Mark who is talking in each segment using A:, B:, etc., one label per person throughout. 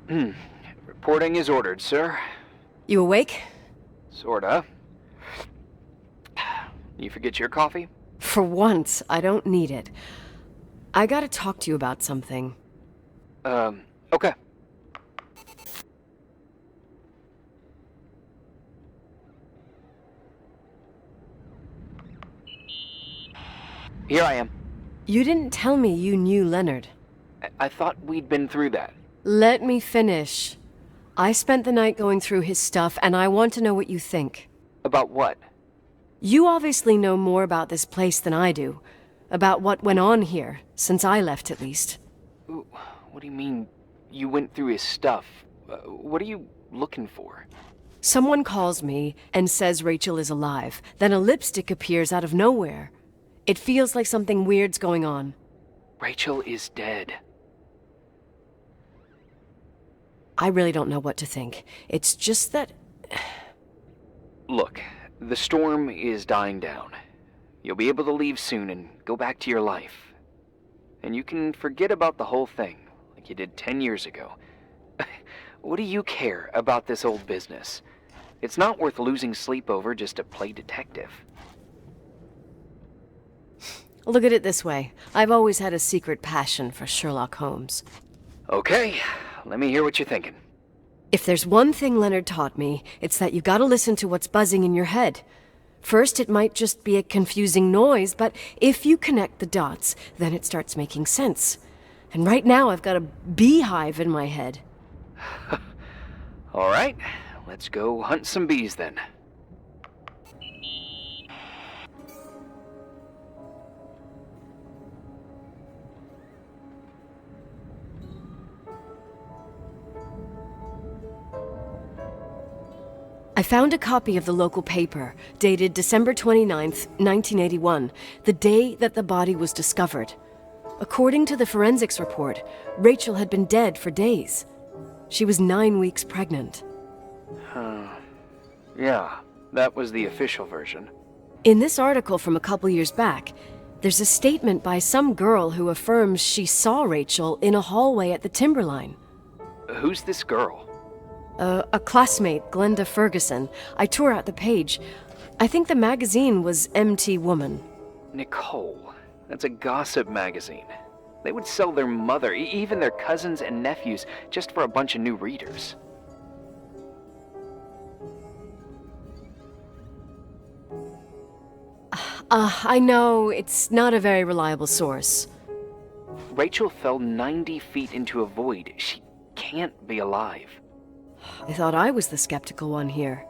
A: Reporting is ordered, sir.
B: You awake?
A: Sorta. You forget your coffee?
B: For once, I don't need it. I gotta talk to you about something.
A: Okay. Here I am.
B: You didn't tell me you knew Leonard.
A: I thought we'd been through that.
B: Let me finish. I spent the night going through his stuff, and I want to know what you think.
A: About what?
B: You obviously know more about this place than I do. About what went on here, since I left at least.
A: What do you mean, you went through his stuff? What are you looking for?
B: Someone calls me and says Rachel is alive. Then a lipstick appears out of nowhere. It feels like something weird's going on.
A: Rachel is dead.
B: I really don't know what to think. It's just that...
A: Look, the storm is dying down. You'll be able to leave soon and go back to your life. And you can forget about the whole thing, like you did 10 years ago. What do you care about this old business? It's not worth losing sleep over just to play detective.
B: Look at it this way. I've always had a secret passion for Sherlock Holmes.
A: Okay, let me hear what you're thinking.
B: If there's one thing Leonard taught me, it's that you gotta listen to what's buzzing in your head. First, it might just be a confusing noise, but if you connect the dots, then it starts making sense. And right now, I've got a beehive in my head.
A: All right, let's go hunt some bees then.
B: I found a copy of the local paper, dated December 29th, 1981, the day that the body was discovered. According to the forensics report, Rachel had been dead for days. She was 9 weeks pregnant.
A: Yeah, that was the official version.
B: In this article from a couple years back, there's a statement by some girl who affirms she saw Rachel in a hallway at the Timberline.
A: Who's this girl?
B: A classmate, Glenda Ferguson. I tore out the page. I think the magazine was MT Woman.
A: Nicole, that's a gossip magazine. They would sell their mother, even their cousins and nephews, just for a bunch of new readers.
B: I know, it's not a very reliable source.
A: Rachel fell 90 feet into a void. She can't be alive.
B: I thought I was the skeptical one here.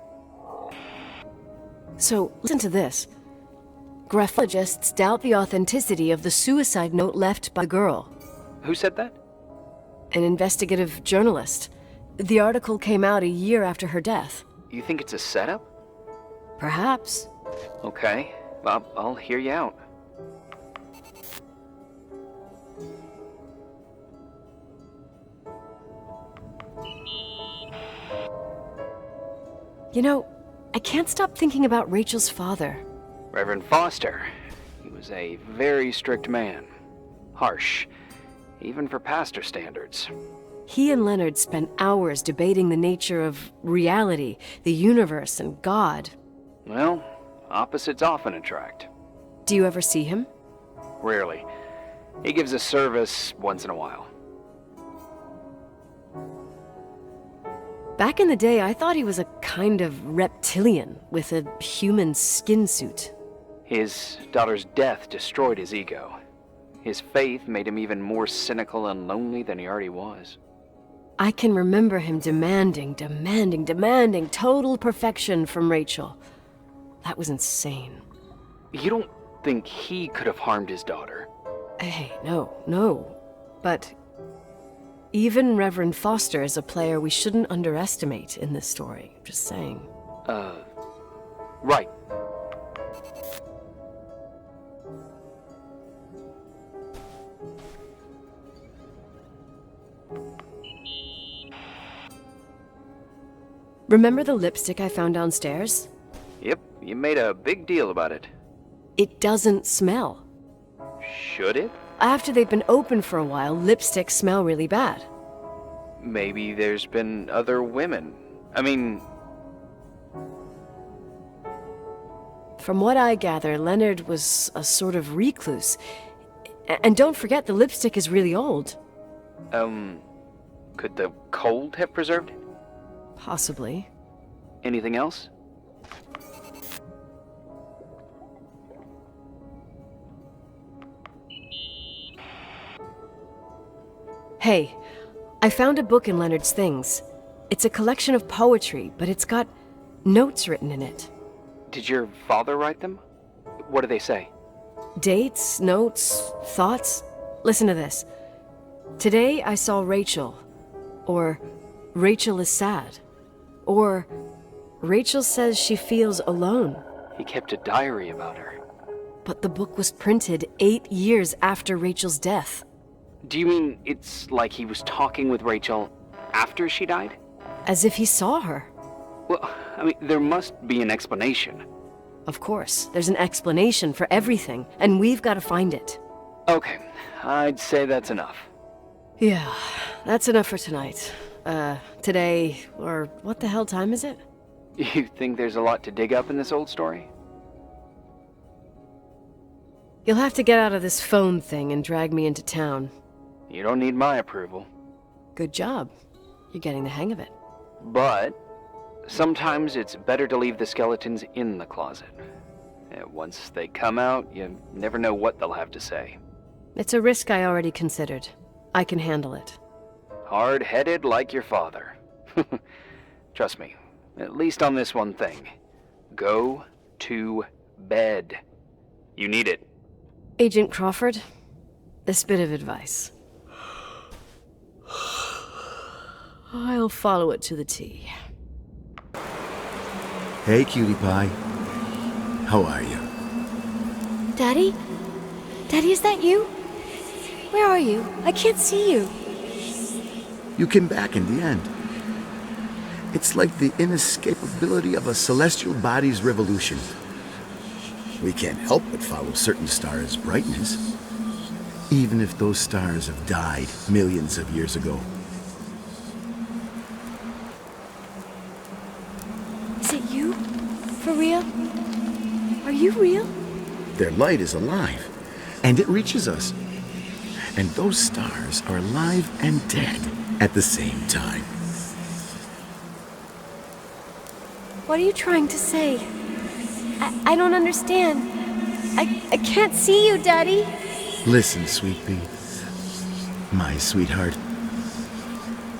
B: So, listen to this. Graphologists doubt the authenticity of the suicide note left by the girl.
A: Who said that?
B: An investigative journalist. The article came out a year after her death.
A: You think it's a setup?
B: Perhaps.
A: Okay, I'll hear you out.
B: You know, I can't stop thinking about Rachel's father.
A: Reverend Foster. He was a very strict man. Harsh, even for pastor standards.
B: He and Leonard spent hours debating the nature of reality, the universe, and God.
A: Well, opposites often attract.
B: Do you ever see him?
A: Rarely. He gives a service once in a while.
B: Back in the day, I thought he was a kind of reptilian with a human skin suit.
A: His daughter's death destroyed his ego. His faith made him even more cynical and lonely than he already was.
B: I can remember him demanding total perfection from Rachel. That was insane.
A: You don't think he could have harmed his daughter?
B: Hey, no. But even Reverend Foster is a player we shouldn't underestimate in this story. Just saying.
A: Right.
B: Remember the lipstick I found downstairs?
A: Yep, you made a big deal about it.
B: It doesn't smell.
A: Should it?
B: After they've been open for a while, lipsticks smell really bad.
A: maybe there's been other women. I mean,
B: From what I gather, Leonard was a sort of recluse. And don't forget, the lipstick is really old.
A: could the cold have preserved it?
B: Possibly.
A: Anything else?
B: Hey, I found a book in Leonard's things. It's a collection of poetry, but it's got notes written in it.
A: Did your father write them? What do they say?
B: Dates, notes, thoughts. Listen to this. Today I saw Rachel. Or Rachel is sad. Or Rachel says she feels alone.
A: He kept a diary about her.
B: But the book was printed 8 years after Rachel's death.
A: Do you mean it's like he was talking with Rachel after she died?
B: As if he saw her.
A: Well, I mean, there must be an explanation.
B: Of course, there's an explanation for everything, and we've got to find it.
A: Okay, I'd say that's enough.
B: Yeah, that's enough for tonight. Today, or what the hell time is it?
A: You think there's a lot to dig up in this old story?
B: You'll have to get out of this phone thing and drag me into town.
A: You don't need my approval.
B: Good job. You're getting the hang of it.
A: But sometimes it's better to leave the skeletons in the closet. Once they come out, you never know what they'll have to say.
B: It's a risk I already considered. I can handle it.
A: Hard-headed like your father. Trust me, at least on this one thing. Go to bed. You need it.
B: Agent Crawford, this bit of advice. I'll follow it to the T.
C: Hey, cutie pie. How are you?
B: Daddy? Daddy, is that you? Where are you? I can't see you.
C: You came back in the end. It's like the inescapability of a celestial body's revolution. We can't help but follow certain stars' brightness, even if those stars have died millions of years ago.
B: Is it you? For real? Are you real?
C: Their light is alive, and it reaches us. And those stars are alive and dead at the same time.
B: What are you trying to say? I don't understand. I can't see you, Daddy.
C: Listen, sweet pea. My sweetheart.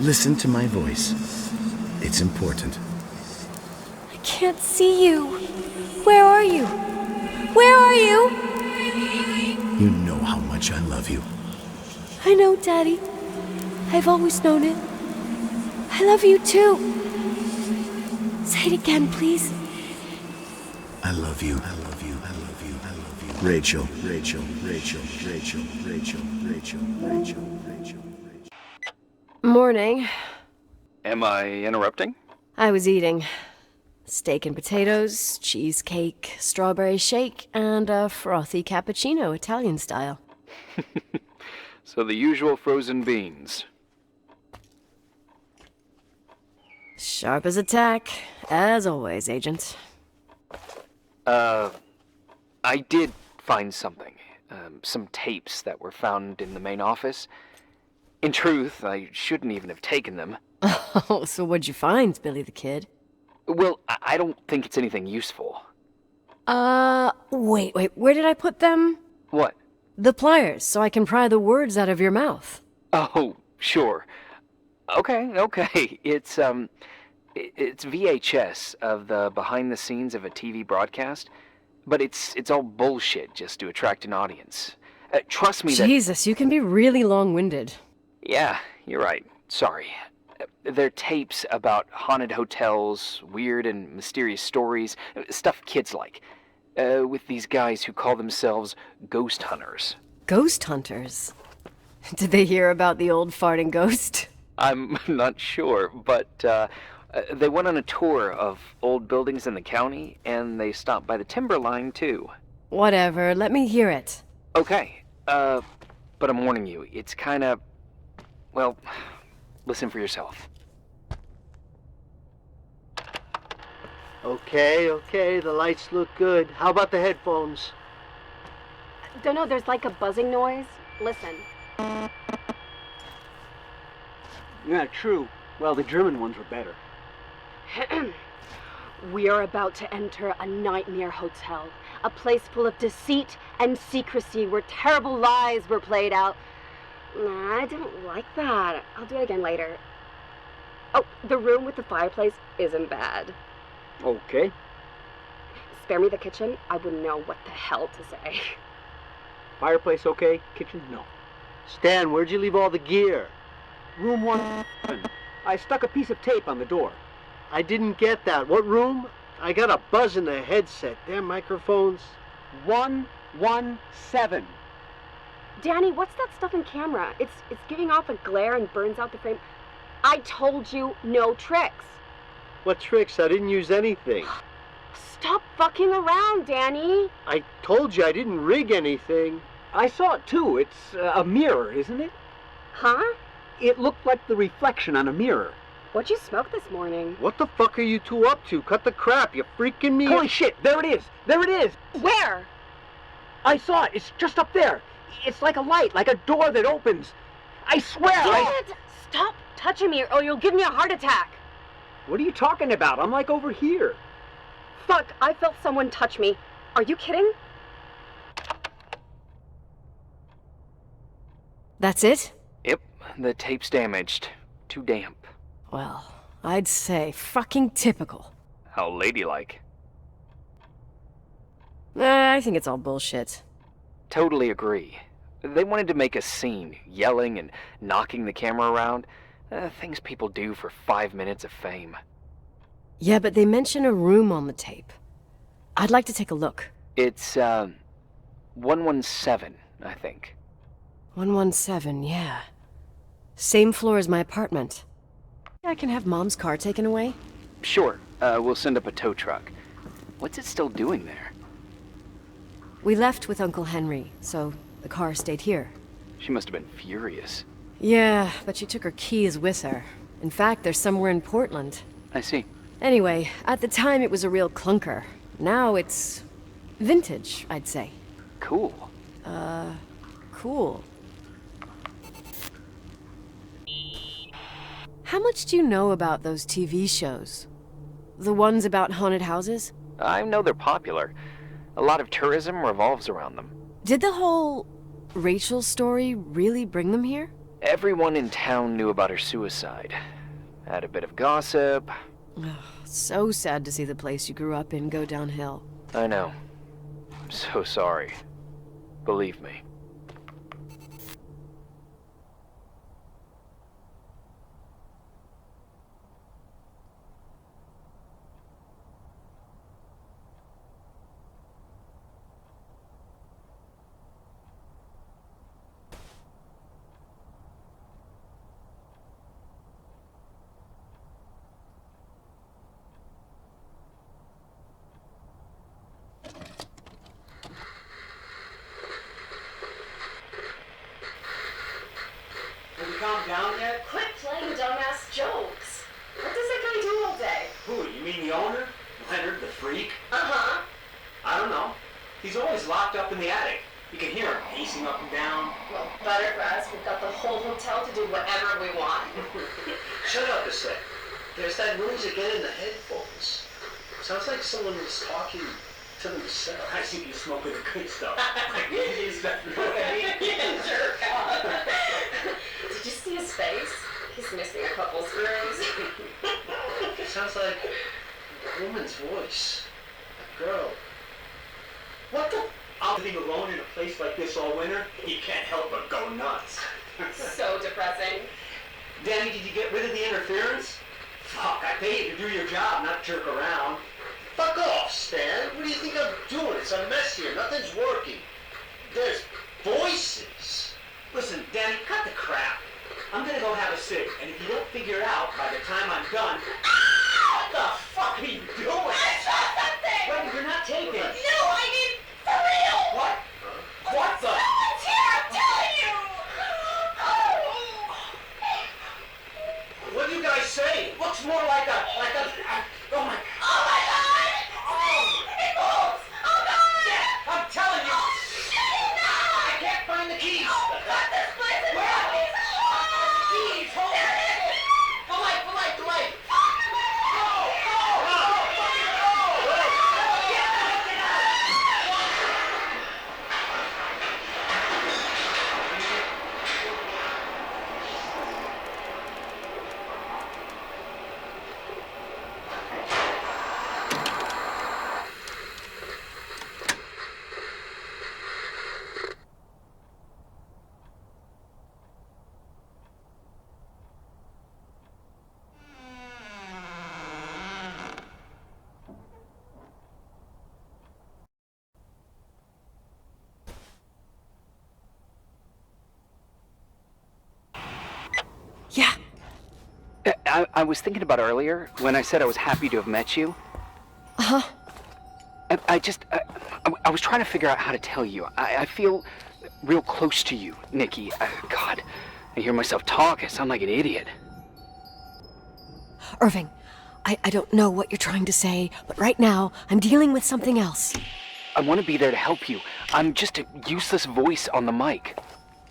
C: Listen to my voice. It's important.
B: I can't see you. Where are you? Where are you?
C: You know how much I love you.
B: I know, Daddy. I've always known it. I love you too. Say it again, please.
C: I love you. I love you. I love you. I love you. Rachel, Rachel, Rachel, Rachel, Rachel, Rachel, Rachel, Rachel.
B: Morning.
A: Am I interrupting?
B: I was eating steak and potatoes, cheesecake, strawberry shake, and a frothy cappuccino, Italian style.
A: So the usual frozen beans.
B: Sharp as a tack, as always, Agent.
A: I did find something. Some tapes that were found in the main office. In truth, I shouldn't even have taken them.
B: Oh, so what'd you find, Billy the Kid?
A: Well, I don't think it's anything useful.
B: Wait, where did I put them?
A: What?
B: The pliers, so I can pry the words out of your mouth.
A: Oh, sure. Okay. It's VHS of the behind the scenes of a TV broadcast, but it's all bullshit just to attract an audience. Trust me that...
B: Jesus, you can be really long-winded.
A: Yeah, you're right. Sorry. They're tapes about haunted hotels, weird and mysterious stories, stuff kids like. With these guys who call themselves ghost hunters.
B: Ghost hunters? Did they hear about the old farting ghost?
A: I'm not sure, but they went on a tour of old buildings in the county, and they stopped by the timberline, too.
B: Whatever, let me hear it.
A: Okay, but I'm warning you, it's kinda, well, Listen for yourself.
D: Okay, the lights look good. How about the headphones?
E: Don't know, there's like a buzzing noise. Listen.
F: Yeah, true. Well, the German ones were better.
E: We are about to enter a nightmare hotel. A place full of deceit and secrecy where terrible lies were played out. Nah, I don't like that. I'll do it again later. Oh, the room with the fireplace isn't bad.
F: Okay.
E: Spare me the kitchen. I wouldn't know what the hell to say.
F: Fireplace okay, kitchen no.
D: Stan, where'd you leave all the gear?
F: Room 1. I stuck a piece of tape on the door.
D: I didn't get that. What room? I got a buzz in the headset. Damn microphones.
F: 117.
E: Danny, what's that stuff in camera? It's giving off a glare and burns out the frame. I told you no tricks.
D: What tricks? I didn't use anything.
E: Stop fucking around, Danny.
D: I told you I didn't rig anything.
F: I saw it too. It's a mirror, isn't it?
E: Huh?
F: It looked like the reflection on a mirror.
E: What'd you smoke this morning?
D: What the fuck are you two up to? Cut the crap. You're freaking me
F: Holy shit, there it is. There it is.
E: Where?
F: I saw it. It's just up there. It's like a light, like a door that opens. I swear.
E: Damn it! Stop touching me or you'll give me a heart attack.
F: What are you talking about? I'm like over here.
E: Fuck, I felt someone touch me. Are you kidding?
B: That's it?
A: Yep, the tape's damaged. Too damp.
B: Well, I'd say fucking typical.
A: How ladylike.
B: I think it's all bullshit.
A: Totally agree. They wanted to make a scene, yelling and knocking the camera around. Things people do for 5 minutes of fame.
B: Yeah, but they mention a room on the tape. I'd like to take a look.
A: It's, 117, I think.
B: 117, yeah. Same floor as my apartment. I can have Mom's car taken away?
A: Sure, we'll send up a tow truck. What's it still doing there?
B: We left with Uncle Henry, so the car stayed here.
A: She must have been furious.
B: Yeah, but she took her keys with her. In fact, they're somewhere in Portland.
A: I see.
B: Anyway, at the time it was a real clunker. Now it's vintage, I'd say.
A: Cool.
B: Cool. How much do you know about those TV shows? The ones about haunted houses?
A: I know they're popular. A lot of tourism revolves around them.
B: Did the whole Rachel story really bring them here?
A: Everyone in town knew about her suicide. Had a bit of gossip.
B: Ugh, so sad to see the place you grew up in go downhill.
A: I know. I'm so sorry. Believe me.
F: Have you calmed down yet?
E: Quit playing dumbass jokes. What does that guy do all day?
F: Who, you mean the owner? Leonard, the freak?
E: Uh-huh.
F: I don't know. He's always locked up in the attic. You can hear him pacing up and down.
E: Well, Buttergrass, we've got the whole hotel to do whatever we want.
G: Shut up a sec. There's that noise again in the headphones. Sounds like someone was talking to themselves.
F: I think you're smoking the good stuff. Is that you know what I mean?
E: Jerk off. Did you see his face? He's missing a couple screws.
G: It sounds like a woman's voice. A girl.
F: What the? I'm living alone in a place like this all winter. You can't help but go nuts.
E: So depressing.
F: Danny, did you get rid of the interference? Fuck, I pay you to do your job, not jerk around.
G: Fuck off, Stan. What do you think I'm doing? It's a mess here. Nothing's working. There's voices.
F: Listen, Danny, cut the crap. I'm gonna go have a cig, and if you don't figure it out by the time I'm done... What the fuck are you doing?
E: I saw something!
F: Wait, you're not taping.
E: No, I mean, for real!
F: What? What the?
E: Someone's here, I'm telling you!
F: looks more like a, oh my,
H: Oh my god!
F: oh,
H: It moves! Oh god!
F: yeah, I'm telling you. I can't find the keys.
H: Oh god, this place is fucking
F: Keys, hold on. The light, the light, the light.
B: Yeah.
A: I was thinking about earlier when I said I was happy to have met you.
B: Uh-huh.
A: I was trying to figure out how to tell you. I feel real close to you, Nikki. God, I hear myself talk. I sound like an idiot.
B: Irving, I don't know what you're trying to say, but right now, I'm dealing with something else.
A: I want to be there to help you. I'm just a useless voice on the mic.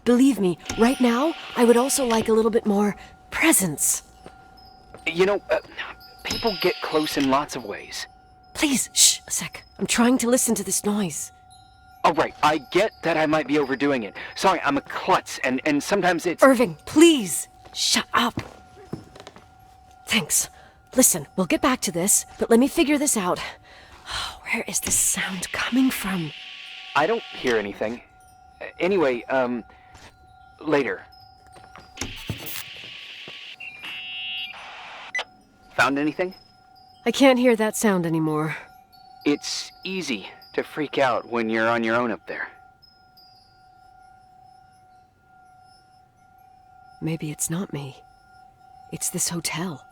B: Believe me, right now, I would also like a little bit more presence.
A: You know, people get close in lots of ways.
B: Please, shh, a sec. I'm trying to listen to this noise.
A: All right, I get that I might be overdoing it. Sorry, I'm a klutz, and sometimes it's...
B: Irving, please, shut up. Thanks. Listen, we'll get back to this, but let me figure this out. Where is this sound coming from?
A: I don't hear anything. Anyway, later. Found anything?
B: I can't hear that sound anymore.
A: It's easy to freak out when you're on your own up there.
B: Maybe it's not me. It's this hotel.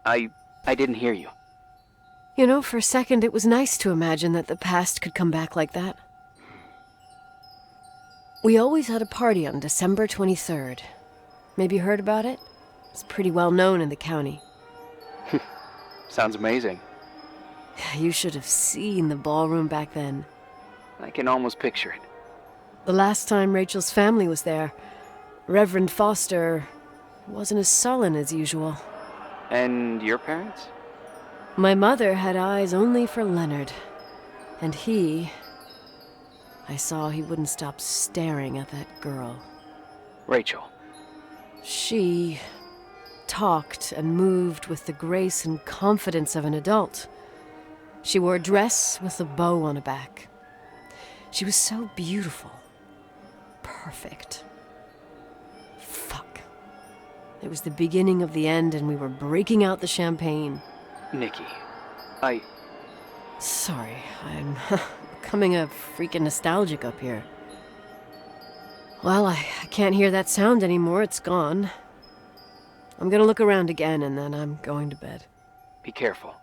A: I didn't hear you.
B: You know, for a second it was nice to imagine that the past could come back like that. We always had a party on December 23rd. Maybe you heard about it? It's pretty well known in the county.
A: Sounds amazing.
B: You should have seen the ballroom back then.
A: I can almost picture it.
B: The last time Rachel's family was there, Reverend Foster wasn't as sullen as usual.
A: And your parents?
B: My mother had eyes only for Leonard. And I saw he wouldn't stop staring at that girl.
A: Rachel.
B: She talked and moved with the grace and confidence of an adult. She wore a dress with a bow on her back. She was so beautiful. Perfect. Fuck. It was the beginning of the end and we were breaking out the champagne.
A: Nikki,
B: Sorry, I'm becoming a freaking nostalgic up here. Well, I can't hear that sound anymore. It's gone. I'm gonna look around again and then I'm going to bed.
A: be careful.